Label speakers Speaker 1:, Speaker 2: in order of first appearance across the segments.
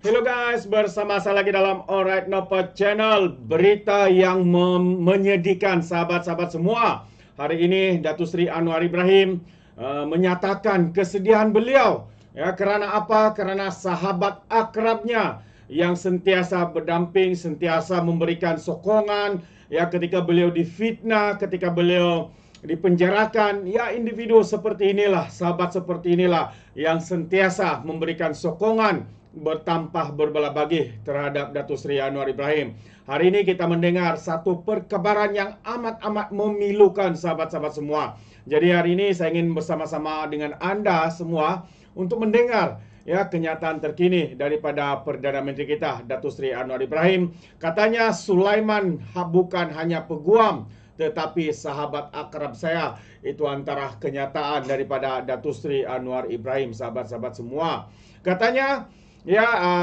Speaker 1: Hello guys, bersama saya lagi dalam Alright Nopa Channel. Berita yang menyedihkan sahabat-sahabat semua. Hari ini Datuk Seri Anwar Ibrahim menyatakan kesedihan beliau. Ya, kerana apa? Kerana sahabat akrabnya yang sentiasa berdamping, sentiasa memberikan sokongan. Ya, ketika beliau difitnah, ketika beliau dipenjarakan, ya individu seperti inilah, sahabat seperti inilah yang sentiasa memberikan sokongan bertampah berbelah bagi terhadap Datuk Seri Anwar Ibrahim. Hari ini kita mendengar satu perkabaran yang amat-amat memilukan sahabat-sahabat semua. Jadi hari ini saya ingin bersama-sama dengan anda semua untuk mendengar ya kenyataan terkini daripada Perdana Menteri kita Datuk Seri Anwar Ibrahim. Katanya Sulaiman bukan hanya peguam tetapi sahabat akrab saya. Itu antara kenyataan daripada Datuk Seri Anwar Ibrahim, sahabat-sahabat semua. Katanya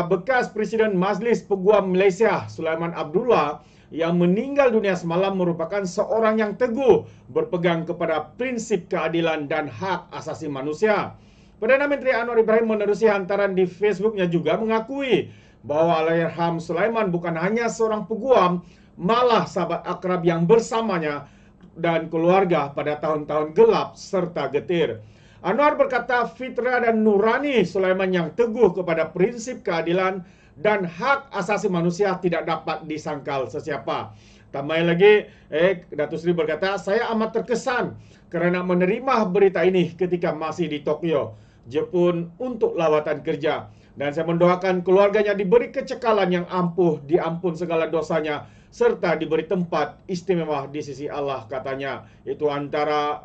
Speaker 1: bekas Presiden Majlis Peguam Malaysia Sulaiman Abdullah yang meninggal dunia semalam merupakan seorang yang teguh berpegang kepada prinsip keadilan dan hak asasi manusia. Perdana Menteri Anwar Ibrahim menerusi hantaran di Facebooknya juga mengakui bahawa Allahyarham Sulaiman bukan hanya seorang peguam, malah sahabat akrab yang bersamanya dan keluarga pada tahun-tahun gelap serta getir. Anwar berkata fitrah dan nurani Sulaiman yang teguh kepada prinsip keadilan dan hak asasi manusia tidak dapat disangkal sesiapa. Tambah lagi, Datuk Seri berkata, saya amat terkesan kerana menerima berita ini ketika masih di Tokyo, Jepun untuk lawatan kerja. Dan saya mendoakan keluarganya diberi kecekalan yang ampuh, diampun segala dosanya, serta diberi tempat istimewa di sisi Allah, katanya. Itu antara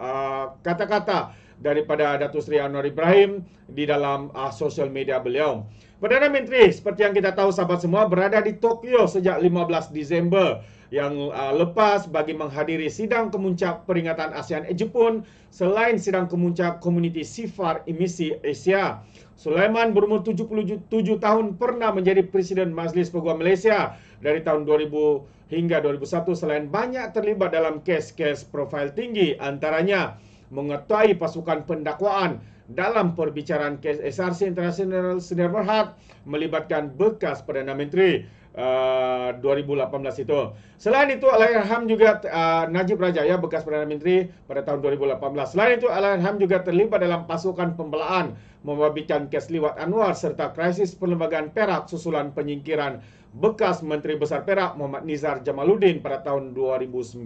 Speaker 1: kata-kata daripada Datuk Seri Anwar Ibrahim di dalam sosial media beliau. Perdana Menteri, seperti yang kita tahu sahabat semua, berada di Tokyo sejak 15 Disember yang lepas bagi menghadiri sidang kemuncak peringatan ASEAN Jepun selain sidang kemuncak komuniti sifar emisi Asia. Sulaiman berumur 77 tahun pernah menjadi Presiden Majlis Peguam Malaysia dari tahun 2000 hingga 2001 selain banyak terlibat dalam kes-kes profil tinggi, antaranya mengetuai pasukan pendakwaan dalam perbicaraan kes SRC International Sdn Bhd melibatkan bekas Perdana Menteri 2018 itu. Selain itu Allahyarham juga Najib Razak bekas Perdana Menteri pada tahun 2018. Selain itu Allahyarham juga terlibat dalam pasukan pembelaan membabitkan kes liwat Anwar serta krisis perlembagaan Perak susulan penyingkiran bekas Menteri Besar Perak Muhammad Nizar Jamaluddin pada tahun 2009.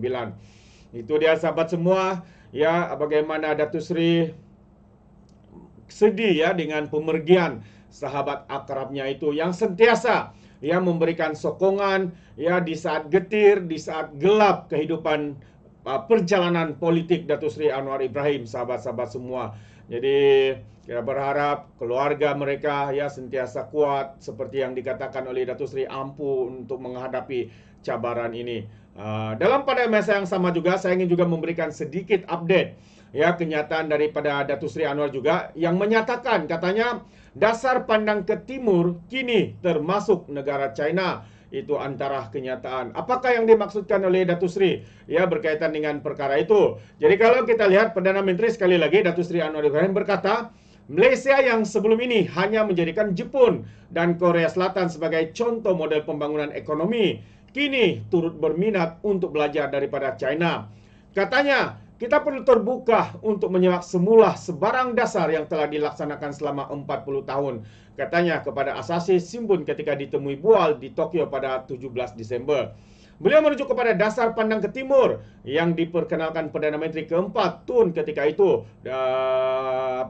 Speaker 1: Itu dia sahabat semua, ya, bagaimana Datuk Seri sedih dengan pemergian sahabat akrabnya itu yang sentiasa memberikan sokongan di saat getir, di saat gelap kehidupan perjalanan politik Datuk Seri Anwar Ibrahim, sahabat-sahabat semua. Jadi kita berharap keluarga mereka sentiasa kuat seperti yang dikatakan oleh Datuk Seri, ampuh untuk menghadapi cabaran ini. Dalam pada masa yang sama juga saya ingin juga memberikan sedikit update kenyataan daripada Datuk Seri Anwar juga yang menyatakan katanya dasar pandang ke timur kini termasuk negara China. Itu antara kenyataan. Apakah yang dimaksudkan oleh Datuk Seri berkaitan dengan perkara itu? Jadi kalau kita lihat Perdana Menteri sekali lagi Datuk Seri Anwar Ibrahim berkata Malaysia yang sebelum ini hanya menjadikan Jepun dan Korea Selatan sebagai contoh model pembangunan ekonomi, kini turut berminat untuk belajar daripada China. Katanya, kita perlu terbuka untuk menyimak semula sebarang dasar yang telah dilaksanakan selama 40 tahun. Katanya kepada Asasi Shimbun ketika ditemui Bual di Tokyo pada 17 Disember. Beliau merujuk kepada dasar pandang ke timur yang diperkenalkan Perdana Menteri keempat Tun ketika itu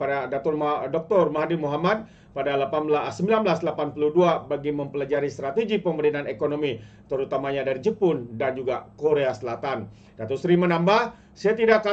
Speaker 1: pada Dr. Mahathir Mohamad pada 1982 bagi mempelajari strategi pemerintahan ekonomi terutamanya dari Jepun dan juga Korea Selatan. Datuk Seri menambah, saya tidak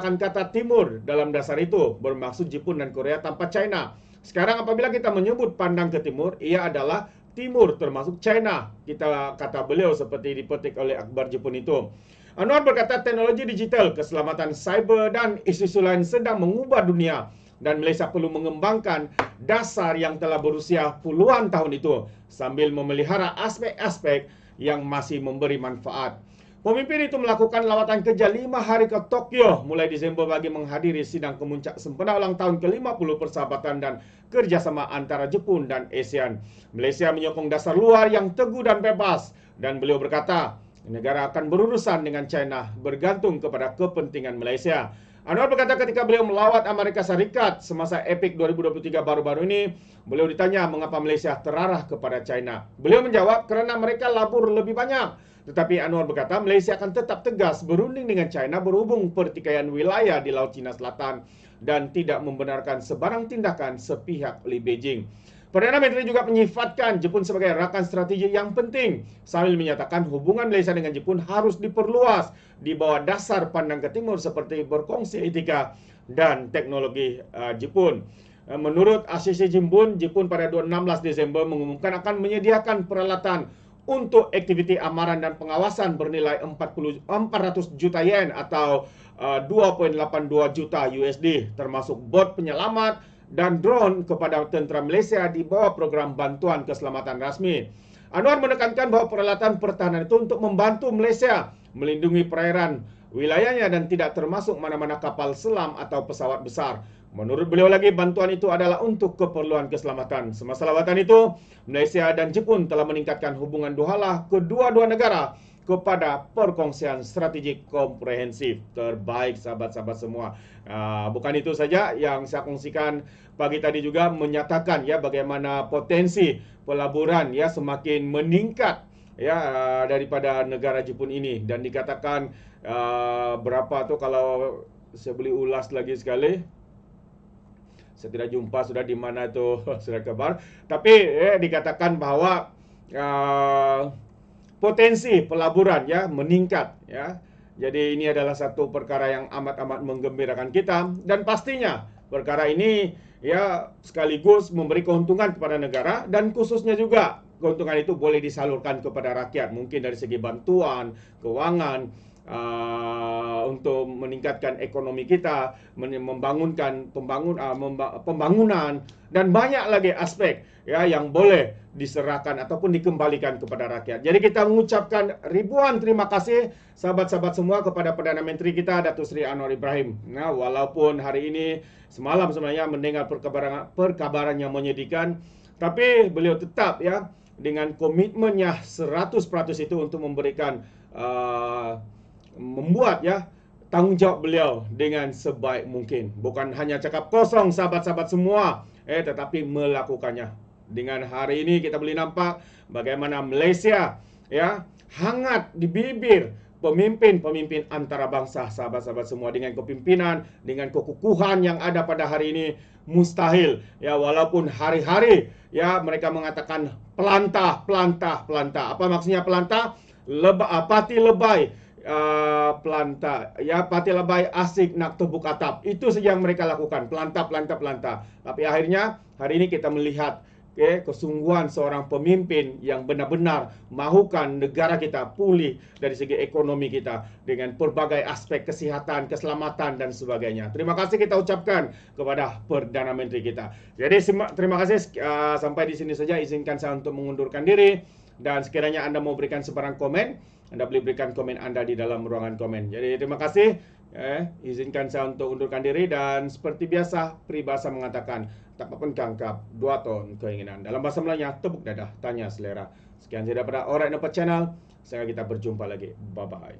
Speaker 1: akan kata timur dalam dasar itu, bermaksud Jepun dan Korea tanpa China. Sekarang apabila kita menyebut pandang ke timur, ia adalah timur termasuk China. Kita kata beliau seperti dipetik oleh Akhbar Jepun itu. Anwar berkata teknologi digital, keselamatan cyber dan isu-isu lain sedang mengubah dunia dan Malaysia perlu mengembangkan dasar yang telah berusia puluhan tahun itu sambil memelihara aspek-aspek yang masih memberi manfaat. Pemimpin itu melakukan lawatan kerja 5 hari ke Tokyo mulai Desember bagi menghadiri sidang kemuncak sempena ulang tahun ke-50 persahabatan dan kerjasama antara Jepun dan ASEAN. Malaysia menyokong dasar luar yang teguh dan bebas, dan beliau berkata, negara akan berurusan dengan China bergantung kepada kepentingan Malaysia. Anwar berkata ketika beliau melawat Amerika Serikat semasa APEC 2023 baru-baru ini, beliau ditanya mengapa Malaysia terarah kepada China. Beliau menjawab kerana mereka labur lebih banyak. Tetapi Anwar berkata Malaysia akan tetap tegas berunding dengan China berhubung pertikaian wilayah di Laut Cina Selatan dan tidak membenarkan sebarang tindakan sepihak oleh Beijing. Perdana Menteri juga menyifatkan Jepun sebagai rakan strategi yang penting sambil menyatakan hubungan Malaysia dengan Jepun harus diperluas di bawah dasar pandang ke timur seperti berkongsi etika dan teknologi Jepun. Menurut ACC Jepun pada 16 Desember mengumumkan akan menyediakan peralatan untuk aktiviti amaran dan pengawasan bernilai 400 juta yen atau 2.82 juta USD, termasuk bot penyelamat dan drone kepada tentera Malaysia di bawah program bantuan keselamatan rasmi. Anwar menekankan bahawa peralatan pertahanan itu untuk membantu Malaysia melindungi perairan wilayahnya dan tidak termasuk mana-mana kapal selam atau pesawat besar. Menurut beliau lagi, bantuan itu adalah untuk keperluan keselamatan. Semasa lawatan itu, Malaysia dan Jepun telah meningkatkan hubungan duhalah kedua-dua negara kepada perkongsian strategik komprehensif terbaik, sahabat-sahabat semua. Bukan itu saja yang saya kongsikan pagi tadi, juga menyatakan ya bagaimana potensi pelaburan ya semakin meningkat ya daripada negara Jepun ini, dan dikatakan berapa tu kalau saya boleh ulas lagi sekali. Saya tidak jumpa sudah di mana itu surat kabar. Tapi dikatakan bahawa potensi pelaburan ya meningkat ya. Jadi ini adalah satu perkara yang amat-amat menggembirakan kita, dan pastinya perkara ini ya sekaligus memberi keuntungan kepada negara, dan khususnya juga keuntungan itu boleh disalurkan kepada rakyat, mungkin dari segi bantuan, keuangan, untuk meningkatkan ekonomi kita, membangunkan pembangunan, dan banyak lagi aspek ya yang boleh diserahkan ataupun dikembalikan kepada rakyat. Jadi kita mengucapkan ribuan terima kasih sahabat-sahabat semua kepada Perdana Menteri kita Datuk Seri Anwar Ibrahim. Nah, walaupun hari ini semalam sebenarnya mendengar perkabaran yang menyedihkan, tapi beliau tetap ya dengan komitmennya 100% itu untuk memberikan membuat ya tanggungjawab beliau dengan sebaik mungkin. Bukan hanya cakap kosong sahabat-sahabat semua, tetapi melakukannya. Dengan hari ini kita boleh nampak bagaimana Malaysia ya hangat di bibir pemimpin-pemimpin antarabangsa, sahabat-sahabat semua, dengan kepimpinan, dengan kekukuhan yang ada pada hari ini. Mustahil ya, walaupun hari-hari ya mereka mengatakan pelantah. Apa maksudnya pelantah? Pati lebay pelantah ya, pati lebay asik nak tebuk atap. Itu saja yang mereka lakukan, pelantah. Tapi akhirnya hari ini kita melihat kesungguhan seorang pemimpin yang benar-benar mahukan negara kita pulih dari segi ekonomi kita dengan pelbagai aspek kesihatan, keselamatan dan sebagainya. Terima kasih kita ucapkan kepada Perdana Menteri kita. Jadi terima kasih, sampai di sini saja. Izinkan saya untuk mengundurkan diri, dan sekiranya Anda mau berikan sebarang komen, Anda boleh berikan komen Anda di dalam ruangan komen. Jadi terima kasih. Izinkan saya untuk undurkan diri, dan seperti biasa peribahasa mengatakan tak apa-apa kangkap 2 ton keinginan. Dalam bahasa Melayunya, tepuk dadah, tanya selera. Sekian saja daripada Alright Nampak Channel. Sekarang kita berjumpa lagi. Bye-bye.